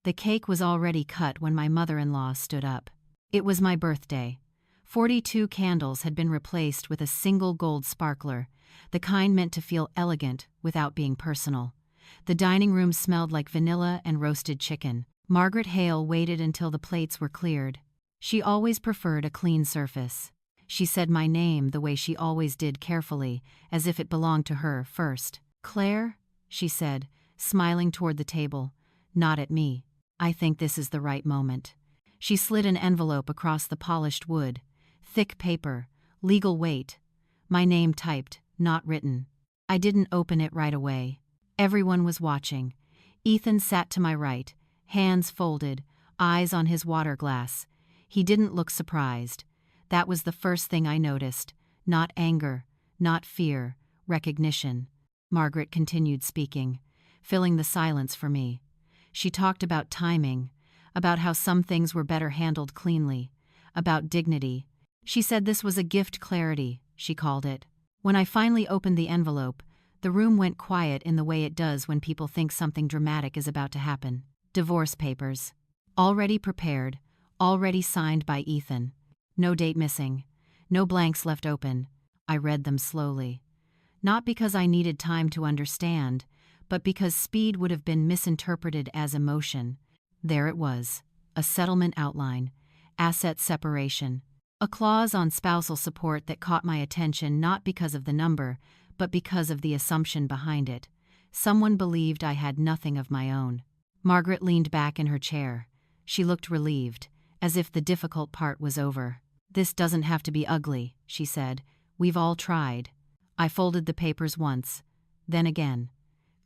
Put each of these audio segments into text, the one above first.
The cake was already cut when my mother-in-law stood up. It was my birthday. 42 candles had been replaced with a single gold sparkler, the kind meant to feel elegant without being personal. The dining room smelled like vanilla and roasted chicken. Margaret Hale waited until the plates were cleared. She always preferred a clean surface. She said my name the way she always did, carefully, as if it belonged to her first. "Claire," she said, smiling toward the table, not at me. "I think this is the right moment." She slid an envelope across the polished wood. Thick paper, legal weight. My name typed, not written. I didn't open it right away. Everyone was watching. Ethan sat to my right, hands folded, eyes on his water glass. He didn't look surprised. That was the first thing I noticed. Not anger, not fear, recognition. Margaret continued speaking, filling the silence for me. She talked about timing, about how some things were better handled cleanly, about dignity. She said this was a gift, clarity, she called it. When I finally opened the envelope, the room went quiet in the way it does when people think something dramatic is about to happen. Divorce papers. Already prepared, already signed by Ethan. No date missing, no blanks left open. I read them slowly. Not because I needed time to understand, but because speed would have been misinterpreted as emotion. There it was, a settlement outline, asset separation, a clause on spousal support that caught my attention not because of the number, but because of the assumption behind it. Someone believed I had nothing of my own. Margaret leaned back in her chair. She looked relieved, as if the difficult part was over. "This doesn't have to be ugly," she said. "We've all tried." I folded the papers once, then again.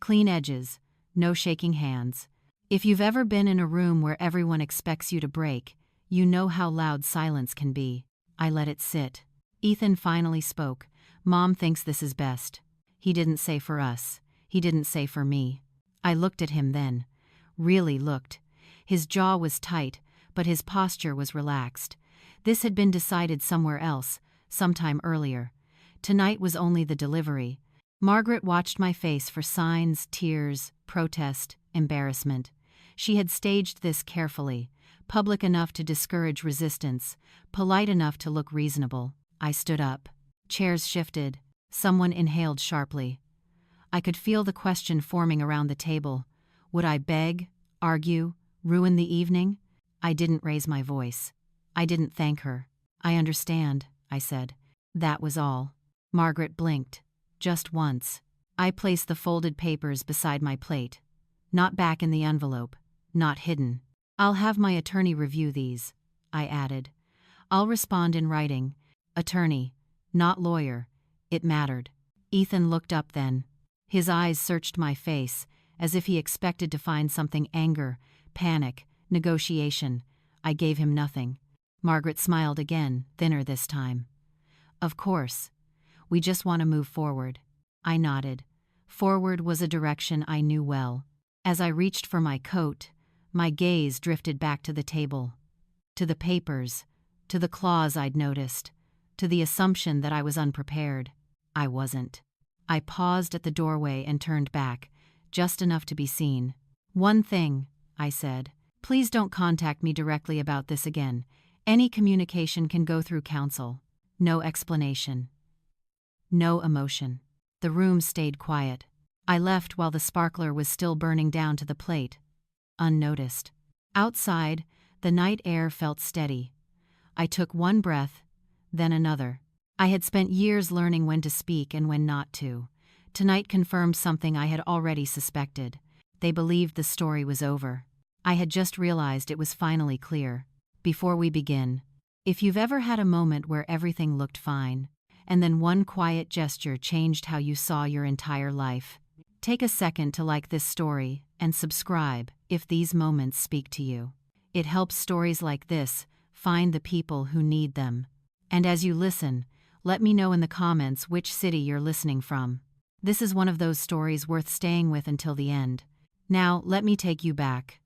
Clean edges, no shaking hands. If you've ever been in a room where everyone expects you to break, you know how loud silence can be. I let it sit. Ethan finally spoke. "Mom thinks this is best." He didn't say for us. He didn't say for me. I looked at him then. Really looked. His jaw was tight, but his posture was relaxed. This had been decided somewhere else, sometime earlier. Tonight was only the delivery. Margaret watched my face for signs, tears, protest, embarrassment. She had staged this carefully, public enough to discourage resistance, polite enough to look reasonable. I stood up. Chairs shifted. Someone inhaled sharply. I could feel the question forming around the table. Would I beg, argue, ruin the evening? I didn't raise my voice. I didn't thank her. "I understand," I said. That was all. Margaret blinked. Just once. I placed the folded papers beside my plate. Not back in the envelope. Not hidden. "I'll have my attorney review these," I added. "I'll respond in writing. Attorney, not lawyer." It mattered. Ethan looked up then. His eyes searched my face, as if he expected to find something: anger, panic, negotiation. I gave him nothing. Margaret smiled again, thinner this time. "Of course. We just want to move forward." I nodded. Forward was a direction I knew well. As I reached for my coat, my gaze drifted back to the table. To the papers, to the clause I'd noticed, to the assumption that I was unprepared. I wasn't. I paused at the doorway and turned back, just enough to be seen. "One thing," I said. "Please don't contact me directly about this again. Any communication can go through counsel." No explanation. No emotion. The room stayed quiet. I left while the sparkler was still burning down to the plate, unnoticed. Outside, the night air felt steady. I took one breath, then another. I had spent years learning when to speak and when not to. Tonight confirmed something I had already suspected. They believed the story was over. I had just realized it was finally clear. Before we begin, if you've ever had a moment where everything looked fine, and then one quiet gesture changed how you saw your entire life, take a second to like this story and subscribe if these moments speak to you. It helps stories like this find the people who need them. And as you listen, let me know in the comments which city you're listening from. This is one of those stories worth staying with until the end. Now, let me take you back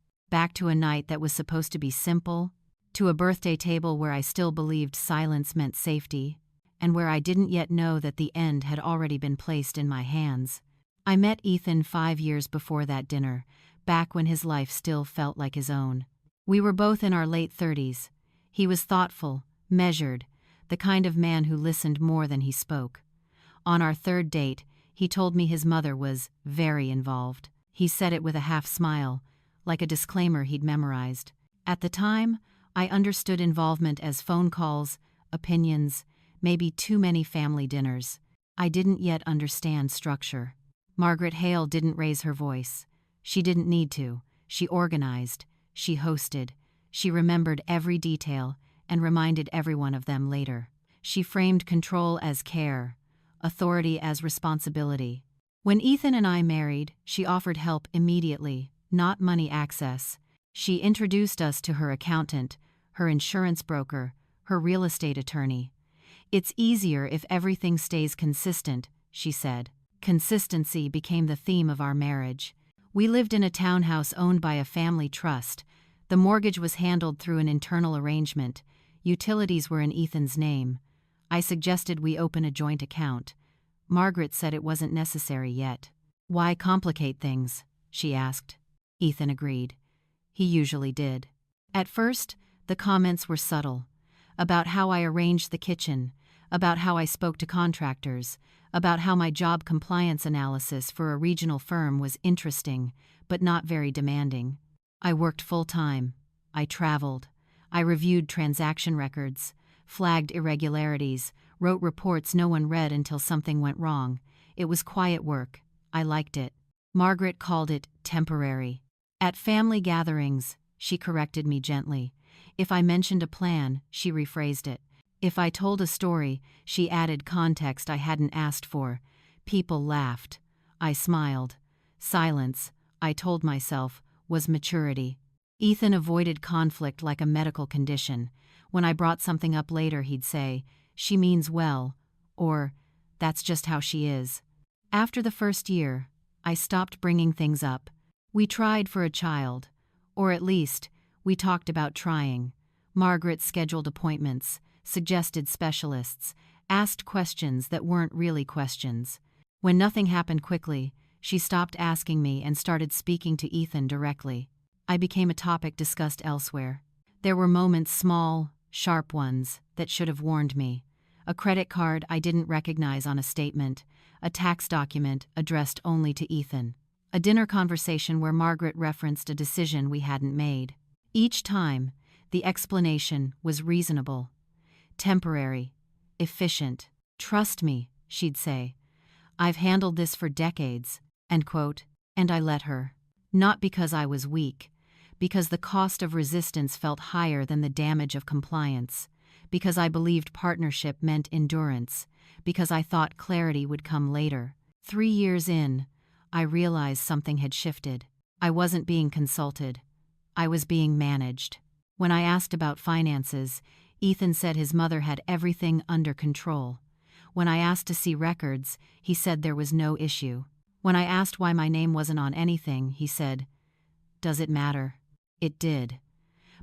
to a night that was supposed to be simple, to a birthday table where I still believed silence meant safety, and where I didn't yet know that the end had already been placed in my hands. I met Ethan 5 years before that dinner, back when his life still felt like his own. We were both in our late 30s. He was thoughtful, measured, the kind of man who listened more than he spoke. On our third date, he told me his mother was very involved. He said it with a half smile, like a disclaimer he'd memorized. At the time, I understood involvement as phone calls, opinions, maybe too many family dinners. I didn't yet understand structure. Margaret Hale didn't raise her voice. She didn't need to. She organized. She hosted. She remembered every detail and reminded everyone of them later. She framed control as care, authority as responsibility. When Ethan and I married, she offered help immediately, not money access. She introduced us to her accountant, her insurance broker, her real estate attorney. "It's easier if everything stays consistent," she said. Consistency became the theme of our marriage. We lived in a townhouse owned by a family trust. The mortgage was handled through an internal arrangement. Utilities were in Ethan's name. I suggested we open a joint account. Margaret said it wasn't necessary yet. "Why complicate things?" she asked. Ethan agreed. He usually did. At first, the comments were subtle. About how I arranged the kitchen, about how I spoke to contractors, about how my job compliance analysis for a regional firm was interesting, but not very demanding. I worked full-time. I traveled. I reviewed transaction records, flagged irregularities, wrote reports no one read until something went wrong. It was quiet work. I liked it. Margaret called it temporary. At family gatherings, she corrected me gently. If I mentioned a plan, she rephrased it. If I told a story, she added context I hadn't asked for. People laughed. I smiled. Silence, I told myself, was maturity. Ethan avoided conflict like a medical condition. When I brought something up later, he'd say, "She means well," or "That's just how she is." After the first year, I stopped bringing things up. We tried for a child, or at least, we talked about trying. Margaret scheduled appointments, suggested specialists, asked questions that weren't really questions. When nothing happened quickly, she stopped asking me and started speaking to Ethan directly. I became a topic discussed elsewhere. There were moments, small, sharp ones, that should have warned me. A credit card I didn't recognize on a statement, a tax document addressed only to Ethan. A dinner conversation where Margaret referenced a decision we hadn't made. Each time, the explanation was reasonable. Temporary. Efficient. "Trust me," she'd say. "I've handled this for decades," end quote, and I let her. Not because I was weak, because the cost of resistance felt higher than the damage of compliance, because I believed partnership meant endurance, because I thought clarity would come later. 3 years in, I realized something had shifted. I wasn't being consulted. I was being managed. When I asked about finances, Ethan said his mother had everything under control. When I asked to see records, he said there was no issue. When I asked why my name wasn't on anything, he said, "Does it matter?" It did.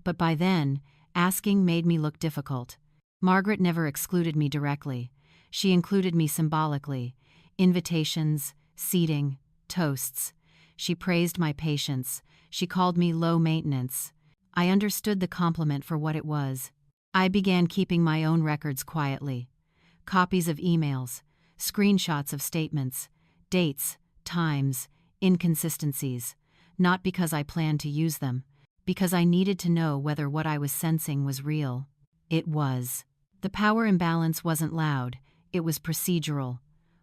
But by then, asking made me look difficult. Margaret never excluded me directly. She included me symbolically. Invitations, seating, toasts. She praised my patience. She called me low maintenance. I understood the compliment for what it was. I began keeping my own records quietly. Copies of emails, screenshots of statements, dates, times, inconsistencies. Not because I planned to use them, because I needed to know whether what I was sensing was real. It was. The power imbalance wasn't loud, it was procedural.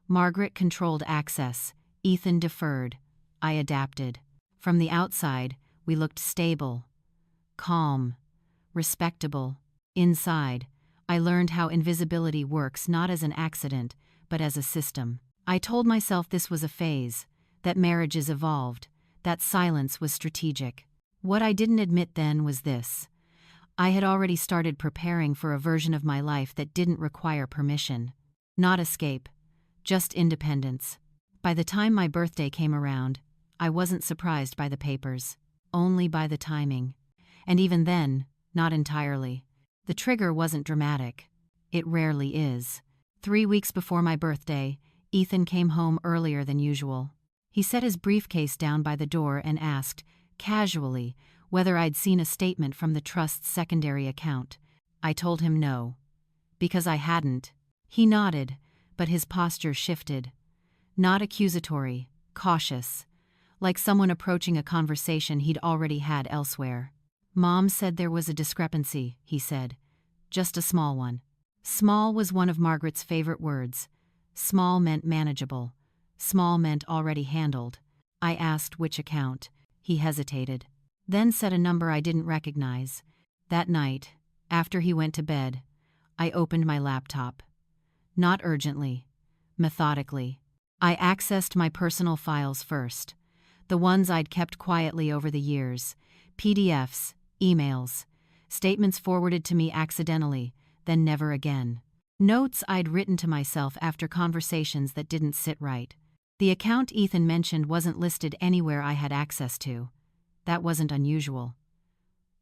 Margaret controlled access, Ethan deferred. I adapted. From the outside, we looked stable, calm, respectable. Inside, I learned how invisibility works not as an accident, but as a system. I told myself this was a phase, that marriages evolved, that silence was strategic. What I didn't admit then was this. I had already started preparing for a version of my life that didn't require permission. Not escape, just independence. By the time my birthday came around, I wasn't surprised by the papers, only by the timing. And even then, not entirely. The trigger wasn't dramatic. It rarely is. 3 weeks before my birthday, Ethan came home earlier than usual. He set his briefcase down by the door and asked, casually, whether I'd seen a statement from the trust's secondary account. I told him no. Because I hadn't. He nodded, but his posture shifted. Not accusatory, cautious, like someone approaching a conversation he'd already had elsewhere. Mom said there was a discrepancy, he said. Just a small one. Small was one of Margaret's favorite words. Small meant manageable. Small meant already handled. I asked which account. He hesitated. Then said a number I didn't recognize. That night, after he went to bed, I opened my laptop. Not urgently. Methodically. I accessed my personal files first. The ones I'd kept quietly over the years. PDFs, emails, statements forwarded to me accidentally, then never again. Notes I'd written to myself after conversations that didn't sit right. The account Ethan mentioned wasn't listed anywhere I had access to. That wasn't unusual.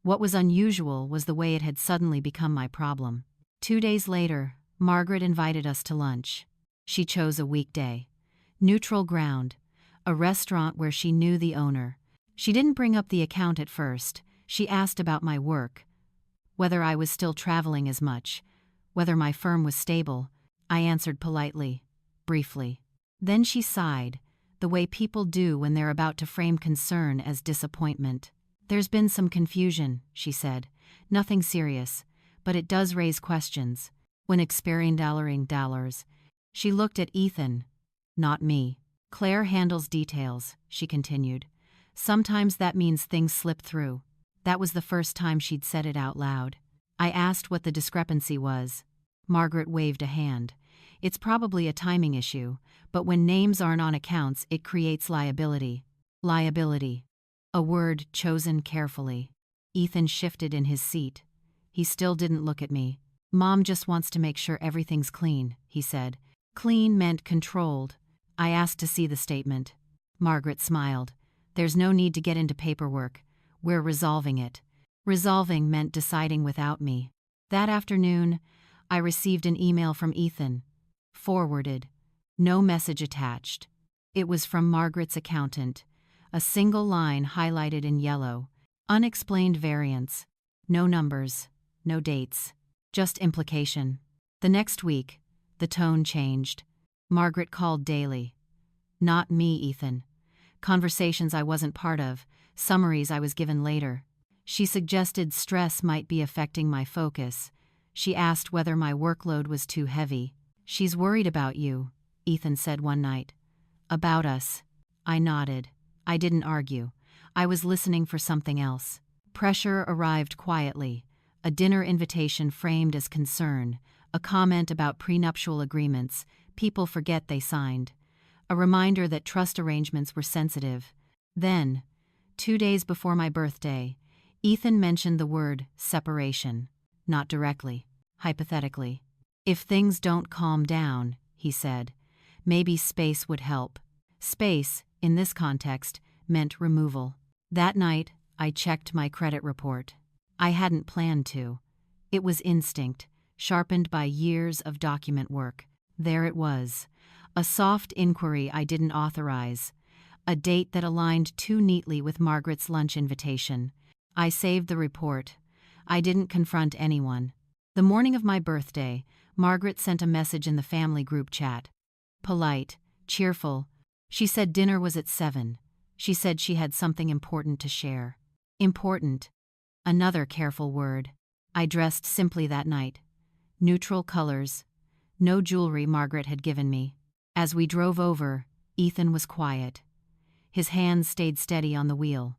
What was unusual was the way it had suddenly become my problem. 2 days later, Margaret invited us to lunch. She chose a weekday. Neutral ground. A restaurant where she knew the owner. She didn't bring up the account at first. She asked about my work. Whether I was still traveling as much. Whether my firm was stable. I answered politely. Briefly. Then she sighed, the way people do when they're about to frame concern as disappointment. There's been some confusion, she said. Nothing serious, but it does raise questions. When experiencing dollars. She looked at Ethan. Not me. Claire handles details, she continued. Sometimes that means things slip through. That was the first time she'd said it out loud. I asked what the discrepancy was. Margaret waved a hand. It's probably a timing issue, but when names aren't on accounts, it creates liability. Liability. A word chosen carefully. Ethan shifted in his seat. He still didn't look at me. Mom just wants to make sure everything's clean, he said. Clean meant controlled. I asked to see the statement. Margaret smiled. There's no need to get into paperwork. We're resolving it. Resolving meant deciding without me. That afternoon, I received an email from Ethan. Forwarded. No message attached. It was from Margaret's accountant. A single line highlighted in yellow. Unexplained variance. No numbers. No dates. Just implication. The next week, the tone changed. Margaret called daily. Not me, Ethan. Conversations I wasn't part of, summaries I was given later. She suggested stress might be affecting my focus. She asked whether my workload was too heavy. She's worried about you, Ethan said one night. About us. I nodded. I didn't argue. I was listening for something else. Pressure arrived quietly. A dinner invitation framed as concern. A comment about prenuptial agreements people forget they signed. A reminder that trust arrangements were sensitive. Then, 2 days before my birthday, Ethan mentioned the word separation. Not directly, hypothetically. If things don't calm down, he said, maybe space would help. Space, in this context, meant removal. That night, I checked my credit report. I hadn't planned to. It was instinct, sharpened by years of document work. There it was. A soft inquiry I didn't authorize. A date that aligned too neatly with Margaret's lunch invitation. I saved the report. I didn't confront anyone. The morning of my birthday, Margaret sent a message in the family group chat. Polite, cheerful. She said dinner was at 7. She said she had something important to share. Important. Another careful word. I dressed simply that night. Neutral colors. No jewelry Margaret had given me. As we drove over, Ethan was quiet. His hands stayed steady on the wheel.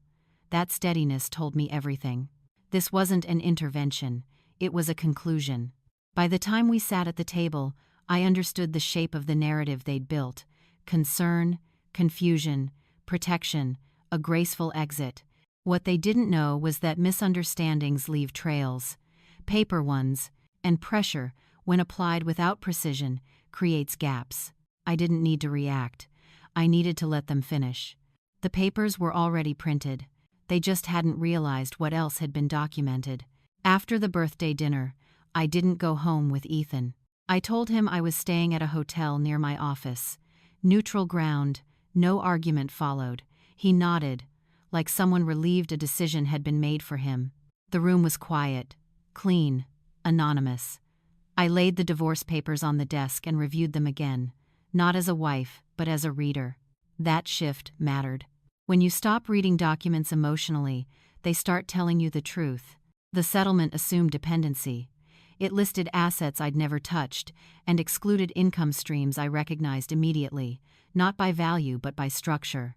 That steadiness told me everything. This wasn't an intervention. It was a conclusion. By the time we sat at the table, I understood the shape of the narrative they'd built. Concern, confusion, protection, a graceful exit. What they didn't know was that misunderstandings leave trails. Paper ones, and pressure, when applied without precision, creates gaps. I didn't need to react. I needed to let them finish. The papers were already printed. They just hadn't realized what else had been documented. After the birthday dinner, I didn't go home with Ethan. I told him I was staying at a hotel near my office. Neutral ground, no argument followed. He nodded, like someone relieved a decision had been made for him. The room was quiet, clean, anonymous. I laid the divorce papers on the desk and reviewed them again, not as a wife, but as a reader. That shift mattered. When you stop reading documents emotionally, they start telling you the truth. The settlement assumed dependency. It listed assets I'd never touched and excluded income streams I recognized immediately, not by value but by structure.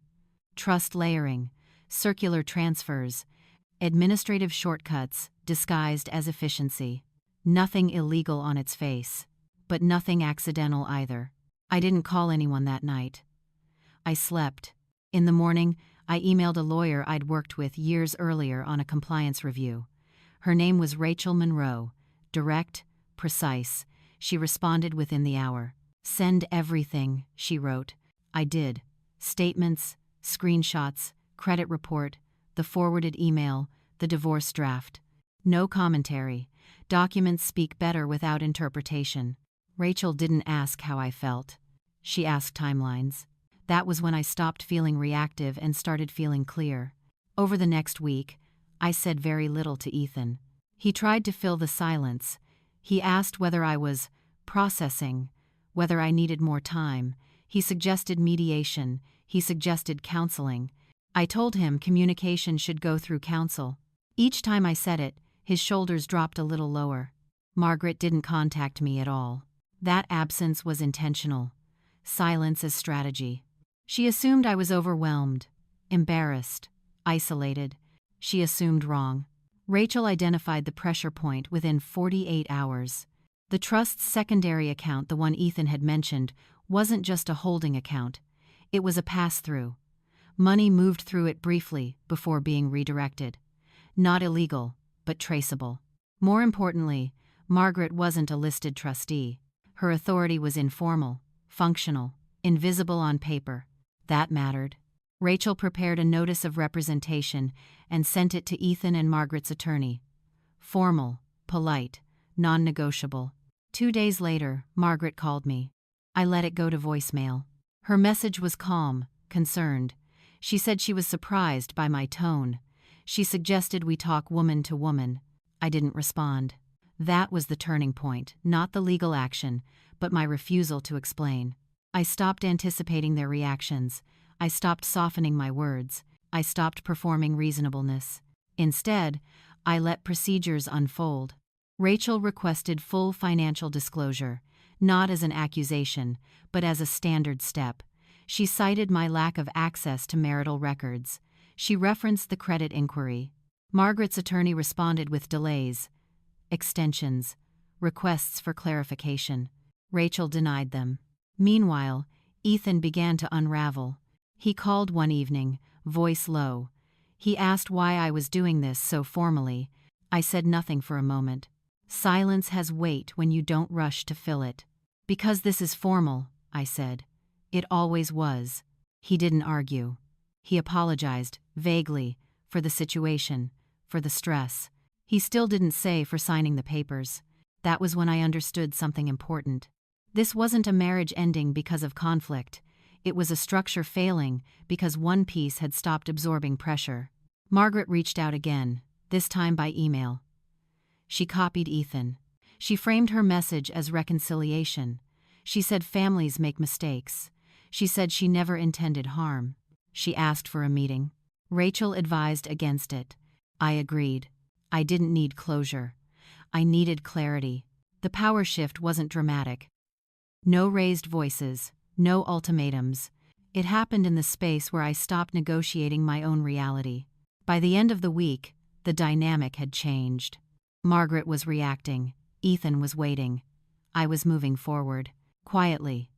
Trust layering, circular transfers, administrative shortcuts disguised as efficiency. Nothing illegal on its face, but nothing accidental either. I didn't call anyone that night. I slept. In the morning, I emailed a lawyer I'd worked with years earlier on a compliance review. Her name was Rachel Monroe. Direct, precise. She responded within the hour. "Send everything," she wrote. I did. Statements, screenshots, credit report, the forwarded email, the divorce draft. No commentary. Documents speak better without interpretation. Rachel didn't ask how I felt. She asked timelines. That was when I stopped feeling reactive and started feeling clear. Over the next week, I said very little to Ethan. He tried to fill the silence. He asked whether I was processing, whether I needed more time. He suggested mediation. He suggested counseling. I told him communication should go through counsel. Each time I said it, his shoulders dropped a little lower. Margaret didn't contact me at all. That absence was intentional. Silence as strategy. She assumed I was overwhelmed, embarrassed, isolated. She assumed wrong. Rachel identified the pressure point within 48 hours. The trust's secondary account, the one Ethan had mentioned, wasn't just a holding account. It was a pass-through. Money moved through it briefly before being redirected. Not illegal, but traceable. More importantly, Margaret wasn't a listed trustee. Her authority was informal, functional, invisible on paper. That mattered. Rachel prepared a notice of representation and sent it to Ethan and Margaret's attorney. Formal, polite, non-negotiable. 2 days later, Margaret called me. I let it go to voicemail. Her message was calm, concerned. She said she was surprised by my tone. She suggested we talk woman to woman. I didn't respond. That was the turning point, not the legal action, but my refusal to explain. I stopped anticipating their reactions. I stopped softening my words. I stopped performing reasonableness. Instead, I let procedures unfold. Rachel requested full financial disclosure, not as an accusation, but as a standard step. She cited my lack of access to marital records. She referenced the credit inquiry. Margaret's attorney responded with delays, extensions, requests for clarification. Rachel denied them. Meanwhile, Ethan began to unravel. He called one evening, voice low. He asked why I was doing this so formally. I said nothing for a moment. Silence has weight when you don't rush to fill it. Because this is formal, I said. It always was. He didn't argue. He apologized, vaguely, for the situation, for the stress. He still didn't say for signing the papers. That was when I understood something important. This wasn't a marriage ending because of conflict. It was a structure failing because one piece had stopped absorbing pressure. Margaret reached out again, this time by email. She copied Ethan. She framed her message as reconciliation. She said families make mistakes. She said she never intended harm. She asked for a meeting. Rachel advised against it. I agreed. I didn't need closure. I needed clarity. The power shift wasn't dramatic. No raised voices, no ultimatums. It happened in the space where I stopped negotiating my own reality. By the end of the week, the dynamic had changed. Margaret was reacting. Ethan was waiting. I was moving forward, quietly,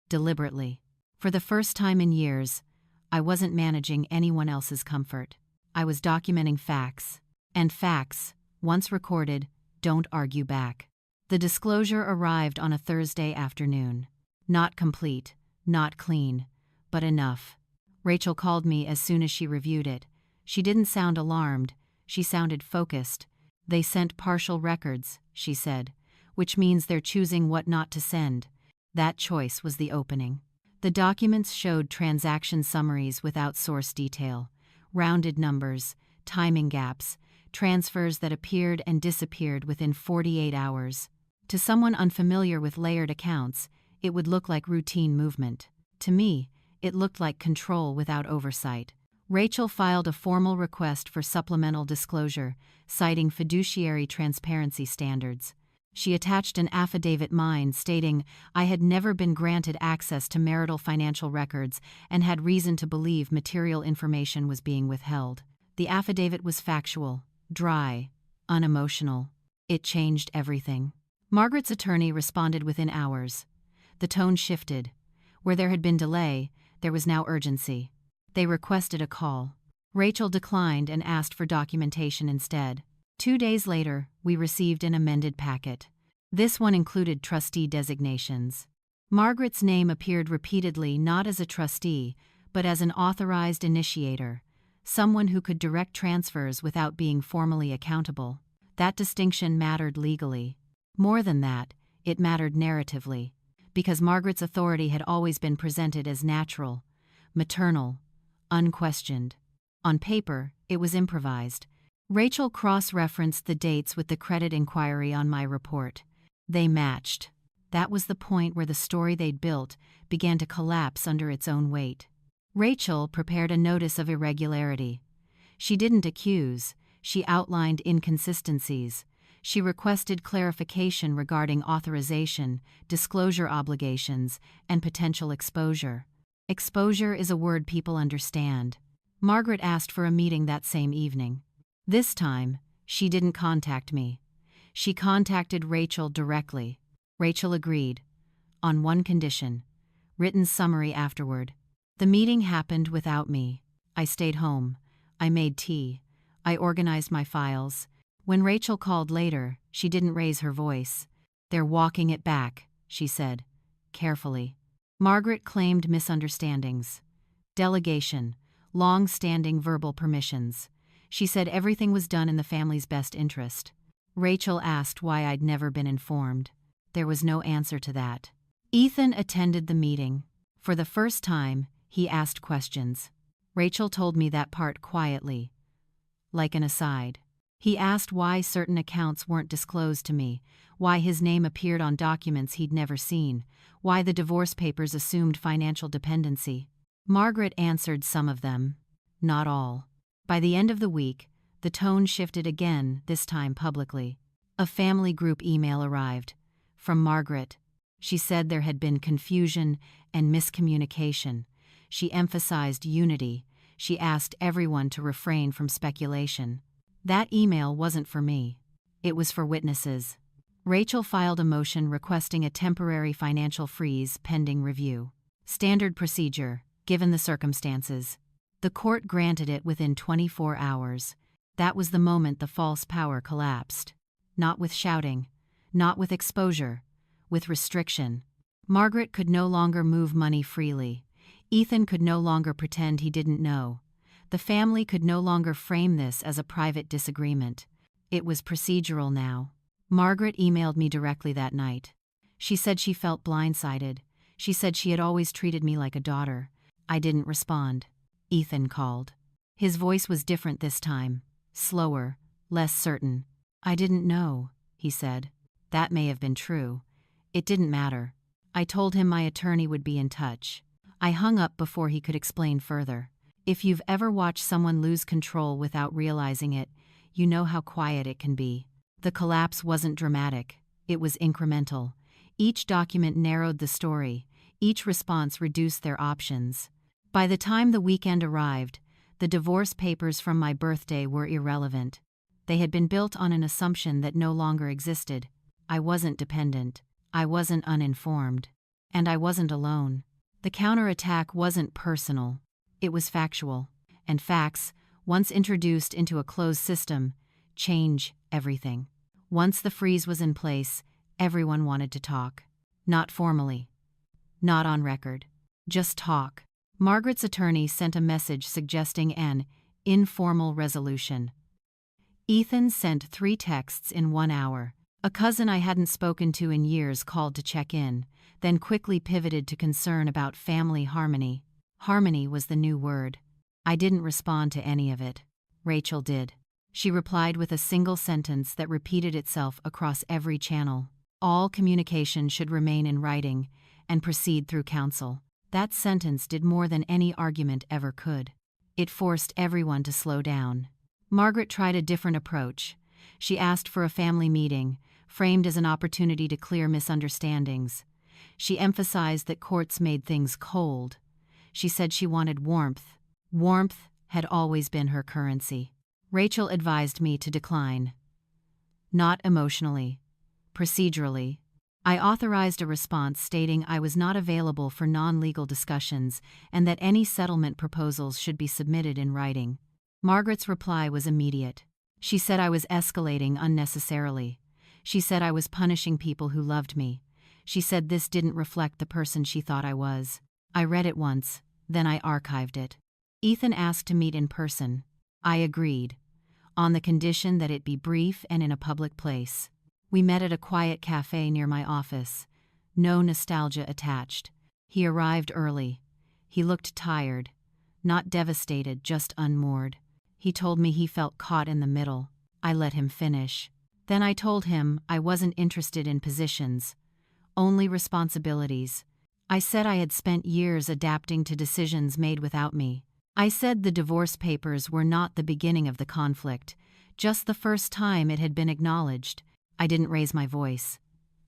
deliberately. For the first time in years, I wasn't managing anyone else's comfort. I was documenting facts. And facts, once recorded, don't argue back. The disclosure arrived on a Thursday afternoon. Not complete, not clean, but enough. Rachel called me as soon as she reviewed it. She didn't sound alarmed. She sounded focused. They sent partial records, she said, which means they're choosing what not to send. That choice was the opening. The documents showed transaction summaries without source detail, rounded numbers, timing gaps, transfers that appeared and disappeared within 48 hours. To someone unfamiliar with layered accounts, it would look like routine movement. To me, it looked like control without oversight. Rachel filed a formal request for supplemental disclosure, citing fiduciary transparency standards. She attached an affidavit stating, "I had never been granted access to marital financial records and had reason to believe material information was being withheld." The affidavit was factual, dry, unemotional. It changed everything. Margaret's attorney responded within hours. The tone shifted. Where there had been delay, there was now urgency. They requested a call. Rachel declined and asked for documentation instead. 2 days later, we received an amended packet. This one included trustee designations. Margaret's name appeared repeatedly not as a trustee, but as an authorized initiator, someone who could direct transfers without being formally accountable. That distinction mattered legally. More than that, it mattered narratively, because Margaret's authority had always been presented as natural, maternal, unquestioned. On paper, it was improvised. Rachel cross-referenced the dates with the credit inquiry on my report. They matched. That was the point where the story they'd built began to collapse under its own weight. Rachel prepared a notice of irregularity. She didn't accuse, she outlined inconsistencies. She requested clarification regarding authorization, disclosure obligations, and potential exposure. Exposure is a word people understand. Margaret asked for a meeting that same evening. This time, she didn't contact me. She contacted Rachel directly. Rachel agreed. On one condition: written summary afterward. The meeting happened without me. I stayed home. I made tea. I organized my files. When Rachel called later, she didn't raise her voice. "They're walking it back," she said, carefully. Margaret claimed misunderstandings. Delegation, long-standing verbal permissions. She said everything was done in the family's best interest. Rachel asked why I'd never been informed. There was no answer to that. Ethan attended the meeting. For the first time, he asked questions. Rachel told me that part quietly, like an aside. He asked why certain accounts weren't disclosed to me, why his name appeared on documents he'd never seen, why the divorce papers assumed financial dependency. Margaret answered some of them, not all. By the end of the week, the tone shifted again, this time publicly. A family group email arrived. From Margaret. She said there had been confusion and miscommunication. She emphasized unity. She asked everyone to refrain from speculation. That email wasn't for me. It was for witnesses. Rachel filed a motion requesting a temporary financial freeze pending review. Standard procedure, given the circumstances. The court granted it within 24 hours. That was the moment the false power collapsed. Not with shouting, not with exposure, with restriction. Margaret could no longer move money freely. Ethan could no longer pretend he didn't know. The family could no longer frame this as a private disagreement. It was procedural now. Margaret emailed me directly that night. She said she felt blindsided. She said she had always treated me like a daughter. I didn't respond. Ethan called. His voice was different this time. Slower, less certain. "I didn't know," he said. "That may have been true. It didn't matter." I told him my attorney would be in touch. I hung up before he could explain further. If you've ever watched someone lose control without realizing it, you know how quiet it can be. The collapse wasn't dramatic. It was incremental. Each document narrowed the story. Each response reduced their options. By the time the weekend arrived, the divorce papers from my birthday were irrelevant. They had been built on an assumption that no longer existed. I wasn't dependent. I wasn't uninformed. And I wasn't alone. The counterattack wasn't personal. It was factual. And facts, once introduced into a closed system, change everything. Once the freeze was in place, everyone wanted to talk. Not formally. Not on record. Just talk. Margaret's attorney sent a message suggesting an informal resolution. Ethan sent 3 texts in 1 hour. A cousin I hadn't spoken to in years called to check in, then quickly pivoted to concern about family harmony. Harmony was the new word. I didn't respond to any of it. Rachel did. She replied with a single sentence that repeated itself across every channel. All communication should remain in writing and proceed through counsel. That sentence did more than any argument ever could. It forced everyone to slow down. Margaret tried a different approach. She asked for a family meeting, framed as an opportunity to clear misunderstandings. She emphasized that courts made things cold. She said she wanted warmth. Warmth had always been her currency. Rachel advised me to decline. Not emotionally. Procedurally. I authorized a response stating I was not available for non-legal discussions and that any settlement proposals should be submitted in writing. Margaret's reply was immediate. She said I was escalating unnecessarily. She said I was punishing people who loved me. She said this didn't reflect the person she thought I was. I read it once, then I archived it. Ethan asked to meet in person. I agreed, on the condition that it be brief and in a public place. We met at a quiet cafe near my office. No nostalgia attached. He arrived early. He looked tired. Not devastated, just unmoored. He told me he felt caught in the middle. I let him finish. Then I told him I wasn't interested in positions, only responsibilities. I said I had spent years adapting to decisions made without me. I said the divorce papers were not the beginning of the conflict, just the first time it had been acknowledged. I didn't raise my voice.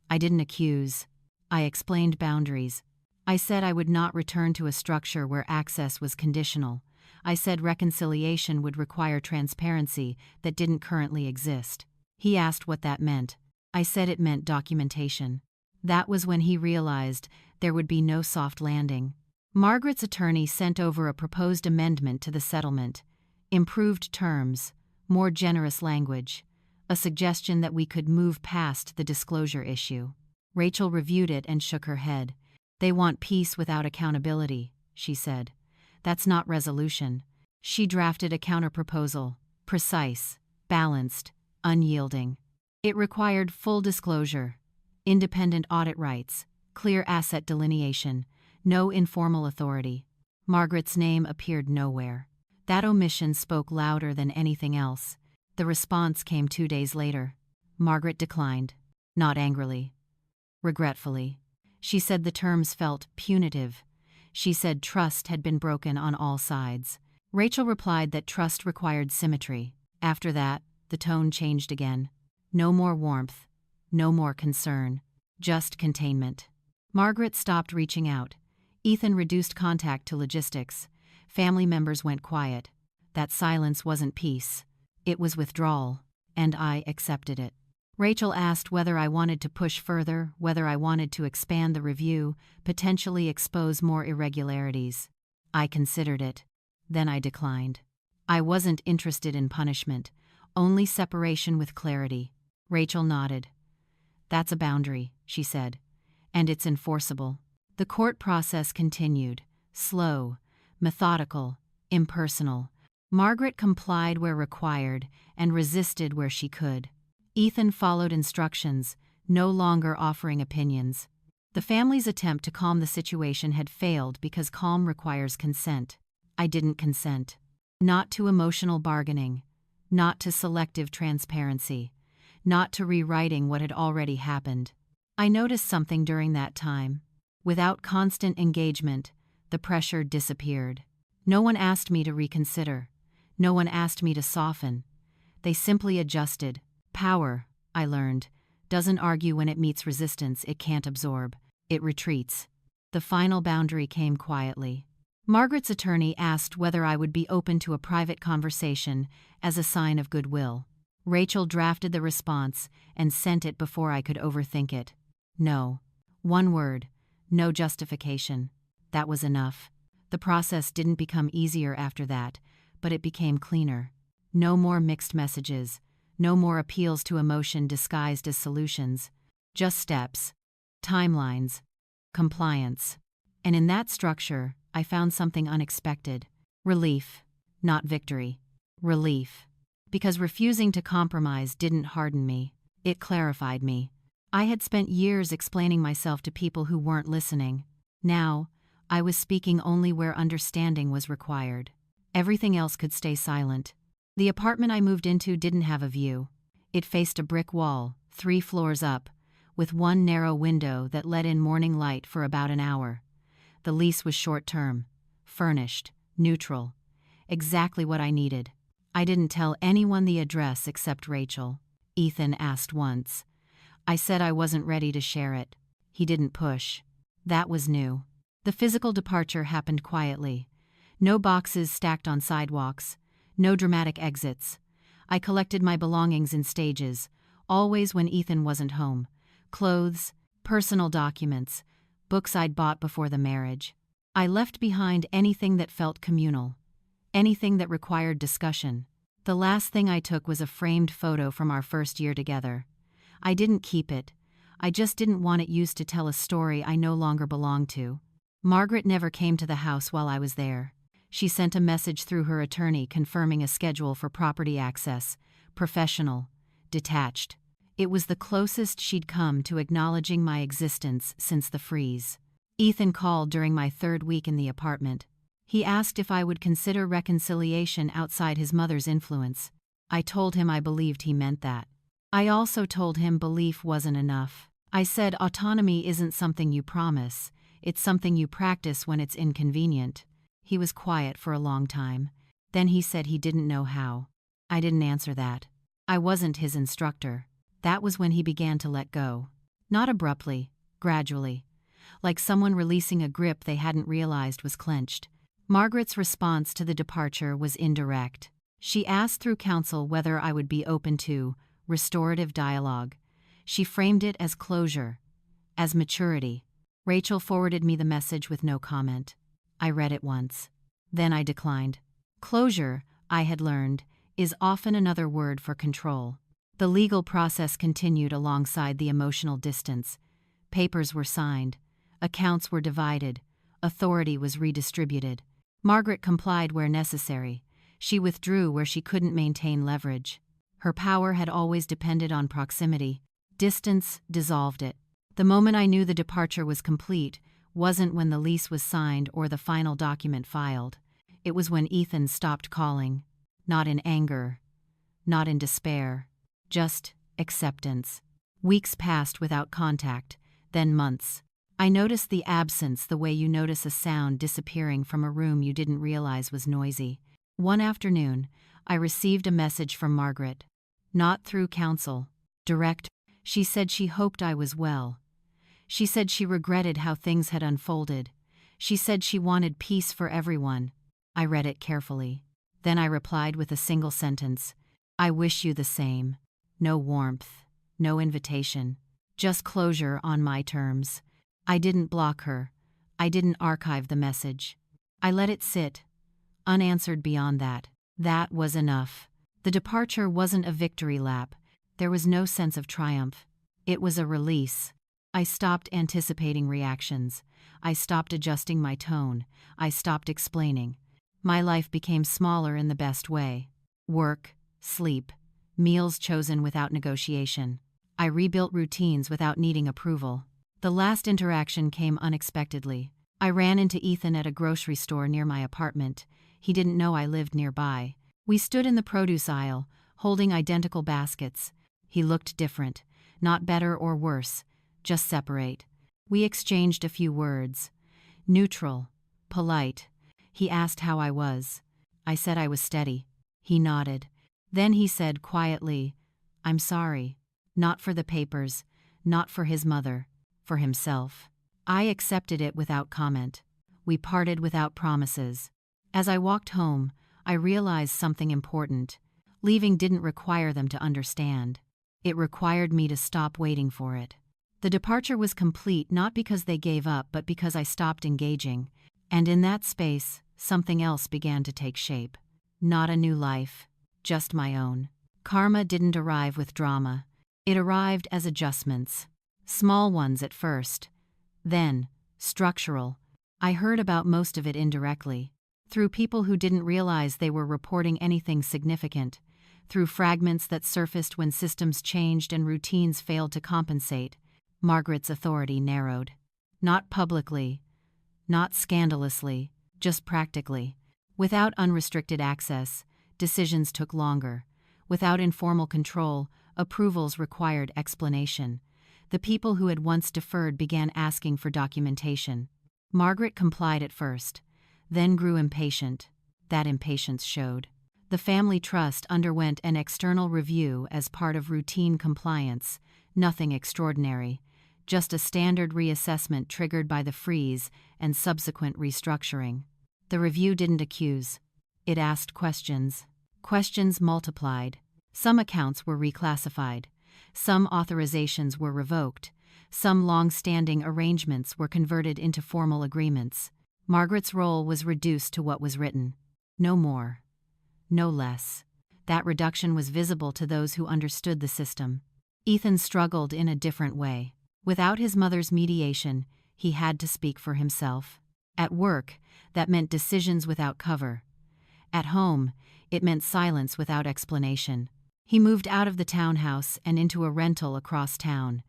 I didn't accuse. I explained boundaries. I said I would not return to a structure where access was conditional. I said reconciliation would require transparency that didn't currently exist. He asked what that meant. I said it meant documentation. That was when he realized there would be no soft landing. Margaret's attorney sent over a proposed amendment to the settlement. Improved terms, more generous language, a suggestion that we could move past the disclosure issue. Rachel reviewed it and shook her head. They want peace without accountability, she said. That's not resolution. She drafted a counterproposal, precise, balanced, unyielding. It required full disclosure, independent audit rights, clear asset delineation, no informal authority. Margaret's name appeared nowhere. That omission spoke louder than anything else. The response came 2 days later. Margaret declined, not angrily, regretfully. She said the terms felt punitive. She said trust had been broken on all sides. Rachel replied that trust required symmetry. After that, the tone changed again. No more warmth, no more concern, just containment. Margaret stopped reaching out. Ethan reduced contact to logistics. Family members went quiet. That silence wasn't peace. It was withdrawal, and I accepted it. Rachel asked whether I wanted to push further, whether I wanted to expand the review, potentially expose more irregularities. I considered it. Then I declined. I wasn't interested in punishment, only separation with clarity. Rachel nodded. That's a boundary, she said, and it's enforceable. The court process continued, slow, methodical, impersonal. Margaret complied where required and resisted where she could. Ethan followed instructions, no longer offering opinions. The family's attempt to calm the situation had failed because calm requires consent. I didn't consent. Not to emotional bargaining, not to selective transparency, not to rewriting what had already happened. I noticed something during that time. Without constant engagement, the pressure disappeared. No one asked me to reconsider. No one asked me to soften. They simply adjusted. Power, I learned, doesn't argue when it meets resistance it can't absorb. It retreats. The final boundary came quietly. Margaret's attorney asked whether I would be open to a private conversation as a sign of goodwill. Rachel drafted the response and sent it before I could overthink it. No. One word. No justification. That was enough. The process didn't become easier after that, but it became cleaner. No more mixed messages. No more appeals to emotion disguised as solutions. Just steps. Timelines. Compliance. And in that structure, I found something unexpected. Relief. Not victory. Relief. Because refusing to compromise didn't harden me. It clarified me. I had spent years explaining myself to people who weren't listening. Now, I was speaking only where understanding was required. Everything else could stay silent. The apartment I moved into didn't have a view. It faced a brick wall, 3 floors up, with one narrow window that let in morning light for about an hour. The lease was short-term, furnished, neutral. Exactly what I needed. I didn't tell anyone the address except Rachel. Ethan asked once. I said I wasn't ready to share it. He didn't push. That was new. The physical departure happened quietly. No boxes stacked on sidewalks. No dramatic exits. I collected my belongings in stages, always when Ethan wasn't home. Clothes, personal documents, books I'd bought before the marriage. I left behind anything that felt communal. Anything that required discussion. The last thing I took was a framed photo from our first year together. I didn't keep it. I just didn't want it used to tell a story I no longer belonged to. Margaret never came to the house while I was there. She sent a message through her attorney confirming a schedule for property access, professional, detached. It was the closest she'd come to acknowledging my existence since the freeze. Ethan called during my 3rd week in the apartment. He asked if I would consider reconciliation outside his mother's influence. I told him I believed he meant that. I also told him belief wasn't enough. I said autonomy isn't something you promise, it's something you practice when it's inconvenient. He was quiet for a long time. Then he said he didn't know how. I didn't answer that. I wasn't his instructor. That was when he began to let go. Not abruptly, gradually. Like someone releasing a grip they hadn't realized was clenched. Margaret's response to the departure was indirect. She asked through counsel whether I would be open to restorative dialogue. She framed it as closure, as maturity. Rachel forwarded me the message with no comment. I read it once. Then I declined. Closure, I had learned, is often another word for control. The legal process continued alongside the emotional distance. Papers were signed. Accounts were divided. Authority was redistributed. Margaret complied where necessary. She withdrew where she couldn't maintain leverage. Her power had always depended on proximity. Distance dissolved it. The moment I knew the departure was complete wasn't when the lease was signed or the final document filed. It was when Ethan stopped calling. Not in anger. Not in despair. Just acceptance. Weeks passed without contact, then months. I noticed the absence the way you notice a sound disappearing from a room you didn't realize was noisy. One afternoon, I received a message from Margaret. Not through counsel. Direct. She said she hoped I was well. She said she regretted how things had unfolded. She said she wanted peace for everyone. I read it carefully. Then I replied with a single sentence. I wish you the same. No warmth. No invitation. Just closure on my terms. I didn't block her. I didn't archive the message. I let it sit, unanswered beyond that. That was enough. The departure wasn't a victory lap. There was no sense of triumph. It was a release. I stopped anticipating reactions. I stopped adjusting my tone. I stopped explaining. My life became smaller in the best way. Work, sleep, meals chosen without negotiation. I rebuilt routines without needing approval. The last interaction came unexpectedly. I ran into Ethan at a grocery store near my apartment. He didn't know I lived nearby. We stood in the produce aisle, holding identical baskets. He looked different, not better or worse, just separate. We exchanged a few words. Neutral, polite. He asked how I was. I said I was steady. He nodded. Then he said quietly, I'm sorry. Not for the papers, not for his mother, for himself. I accepted it without comment. We parted without promises. As I walked home, I realized something important. Leaving didn't require them to understand. It required me to stop waiting for it. The departure was complete not because they gave up but because I stopped engaging. And in that space, something else began to take shape. Not a new life, just my own. Karma didn't arrive with drama. It arrived as adjustments. Small ones at first. Then, structural. I heard about most of it indirectly. Through people who didn't realize they were reporting anything significant. Through fragments that surfaced when systems changed and routines failed to compensate. Margaret's authority narrowed. Not publicly. Not scandalously. Just practically. Without unrestricted access, decisions took longer. Without informal control, approvals required explanation. The people who had once deferred began asking for documentation. Margaret complied at first, then grew impatient. That impatience showed. The family trust underwent an external review as part of routine compliance, nothing extraordinary, just a standard reassessment triggered by the freeze and subsequent restructuring. The review didn't accuse. It asked questions. Questions multiplied. Some accounts were reclassified. Some authorizations were revoked. Some long-standing arrangements were converted into formal agreements. Margaret's role was reduced to what was written. No more. No less. That reduction was visible to those who understood the system. Ethan struggled in a different way. Without his mother's mediation, he had to speak for himself. At work, that meant decisions without cover. At home, it meant silence without explanation. He moved out of the townhouse and into a rental across town.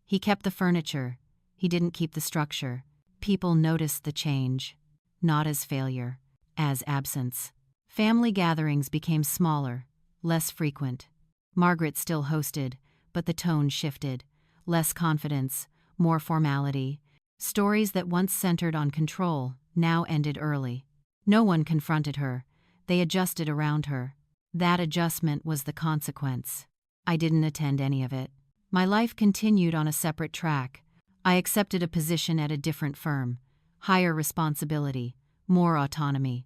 He kept the furniture. He didn't keep the structure. People noticed the change. Not as failure, as absence. Family gatherings became smaller, less frequent. Margaret still hosted, but the tone shifted. Less confidence, more formality. Stories that once centered on control now ended early. No one confronted her. They adjusted around her. That adjustment was the consequence. I didn't attend any of it. My life continued on a separate track. I accepted a position at a different firm. Higher responsibility, more autonomy.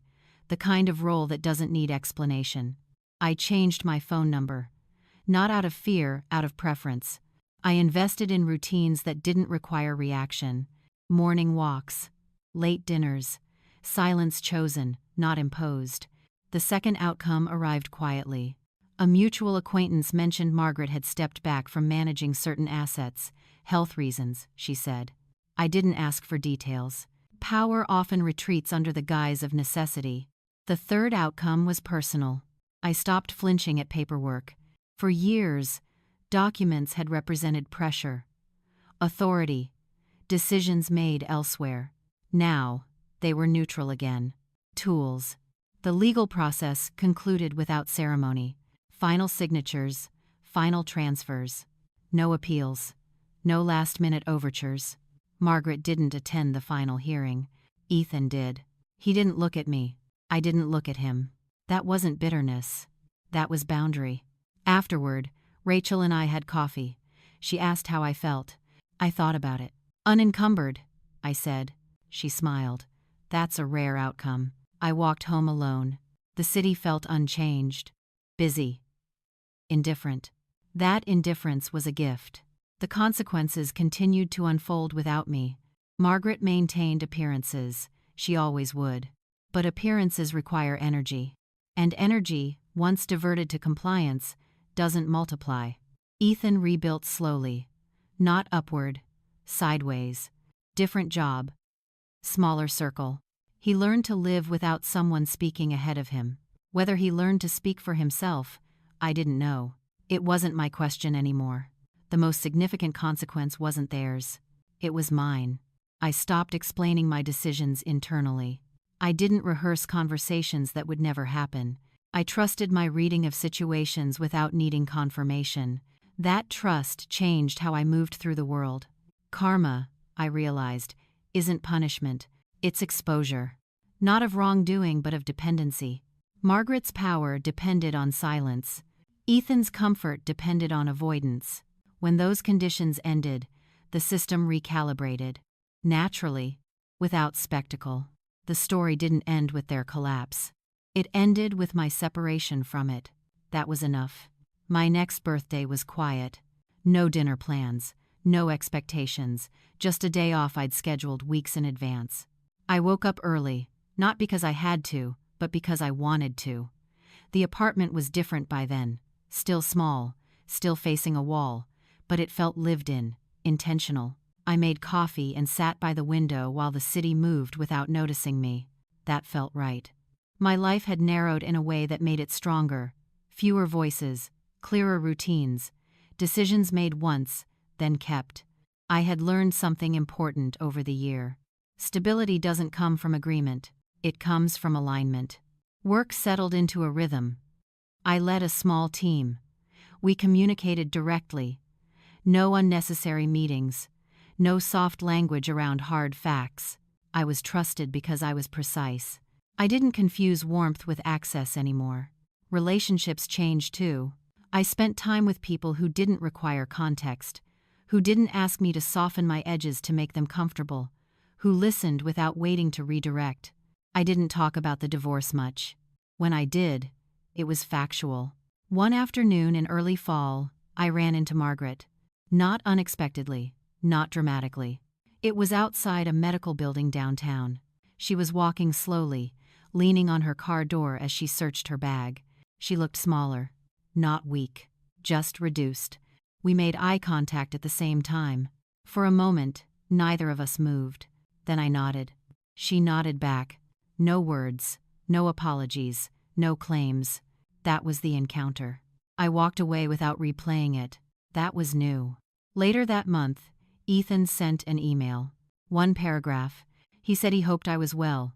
The kind of role that doesn't need explanation. I changed my phone number. Not out of fear, out of preference. I invested in routines that didn't require reaction. Morning walks, late dinners, silence chosen, not imposed. The second outcome arrived quietly. A mutual acquaintance mentioned Margaret had stepped back from managing certain assets. Health reasons, she said. I didn't ask for details. Power often retreats under the guise of necessity. The third outcome was personal. I stopped flinching at paperwork. For years, documents had represented pressure, authority, decisions made elsewhere. Now, they were neutral again. Tools. The legal process concluded without ceremony. Final signatures, final transfers. No appeals. No last-minute overtures. Margaret didn't attend the final hearing. Ethan did. He didn't look at me. I didn't look at him. That wasn't bitterness. That was boundary. Afterward, Rachel and I had coffee. She asked how I felt. I thought about it. Unencumbered, I said. She smiled. That's a rare outcome. I walked home alone. The city felt unchanged. Busy. Indifferent. That indifference was a gift. The consequences continued to unfold without me. Margaret maintained appearances. She always would. But appearances require energy. And energy, once diverted to compliance, doesn't multiply. Ethan rebuilt slowly. Not upward. Sideways. Different job. Smaller circle. He learned to live without someone speaking ahead of him. Whether he learned to speak for himself, I didn't know. It wasn't my question anymore. The most significant consequence wasn't theirs. It was mine. I stopped explaining my decisions internally. I didn't rehearse conversations that would never happen. I trusted my reading of situations without needing confirmation. That trust changed how I moved through the world. Karma, I realized, isn't punishment. It's exposure. Not of wrongdoing, but of dependency. Margaret's power depended on silence. Ethan's comfort depended on avoidance. When those conditions ended, the system recalibrated. Naturally, without spectacle. The story didn't end with their collapse. It ended with my separation from it. That was enough. My next birthday was quiet. No dinner plans, no expectations, just a day off I'd scheduled weeks in advance. I woke up early, not because I had to, but because I wanted to. The apartment was different by then. Still small, still facing a wall, but it felt lived in, intentional. I made coffee and sat by the window while the city moved without noticing me. That felt right. My life had narrowed in a way that made it stronger. Fewer voices, clearer routines, decisions made once, then kept. I had learned something important over the year. Stability doesn't come from agreement. It comes from alignment. Work settled into a rhythm. I led a small team. We communicated directly. No unnecessary meetings. No soft language around hard facts. I was trusted because I was precise. I didn't confuse warmth with access anymore. Relationships changed too. I spent time with people who didn't require context, who didn't ask me to soften my edges to make them comfortable, who listened without waiting to redirect. I didn't talk about the divorce much. When I did, it was factual. One afternoon in early fall, I ran into Margaret. Not unexpectedly, not dramatically. It was outside a medical building downtown. She was walking slowly, leaning on her car door as she searched her bag. She looked smaller, not weak, just reduced. We made eye contact at the same time. For a moment, neither of us moved. Then I nodded. She nodded back. No words, no apologies, no claims. That was the encounter. I walked away without replaying it. That was new. Later that month, Ethan sent an email. One paragraph. He said he hoped I was well.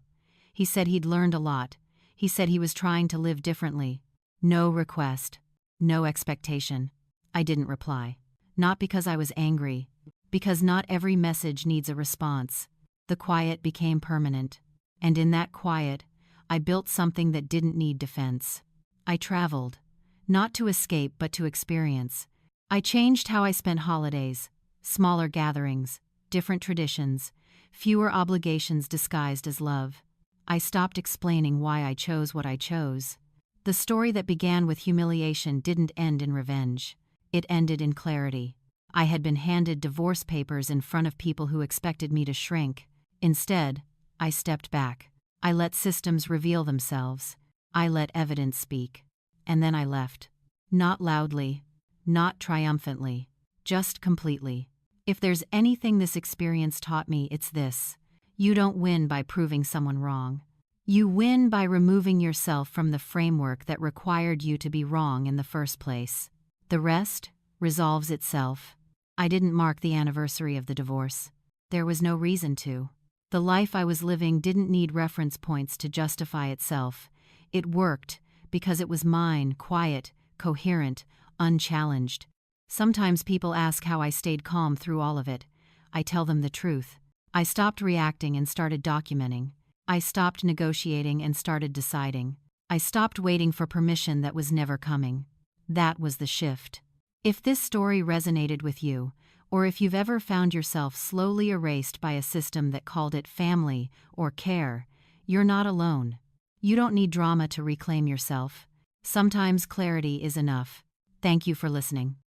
He said he'd learned a lot. He said he was trying to live differently. No request. No expectation. I didn't reply. Not because I was angry. Because not every message needs a response. The quiet became permanent. And in that quiet, I built something that didn't need defense. I traveled. Not to escape, but to experience. I changed how I spent holidays. Smaller gatherings, different traditions, fewer obligations disguised as love. I stopped explaining why I chose what I chose. The story that began with humiliation didn't end in revenge. It ended in clarity. I had been handed divorce papers in front of people who expected me to shrink. Instead, I stepped back. I let systems reveal themselves. I let evidence speak. And then I left. Not loudly, not triumphantly, just completely. If there's anything this experience taught me, it's this. You don't win by proving someone wrong. You win by removing yourself from the framework that required you to be wrong in the first place. The rest resolves itself. I didn't mark the anniversary of the divorce. There was no reason to. The life I was living didn't need reference points to justify itself. It worked because it was mine, quiet, coherent, unchallenged. Sometimes people ask how I stayed calm through all of it. I tell them the truth. I stopped reacting and started documenting. I stopped negotiating and started deciding. I stopped waiting for permission that was never coming. That was the shift. If this story resonated with you, or if you've ever found yourself slowly erased by a system that called it family or care, you're not alone. You don't need drama to reclaim yourself. Sometimes clarity is enough. Thank you for listening.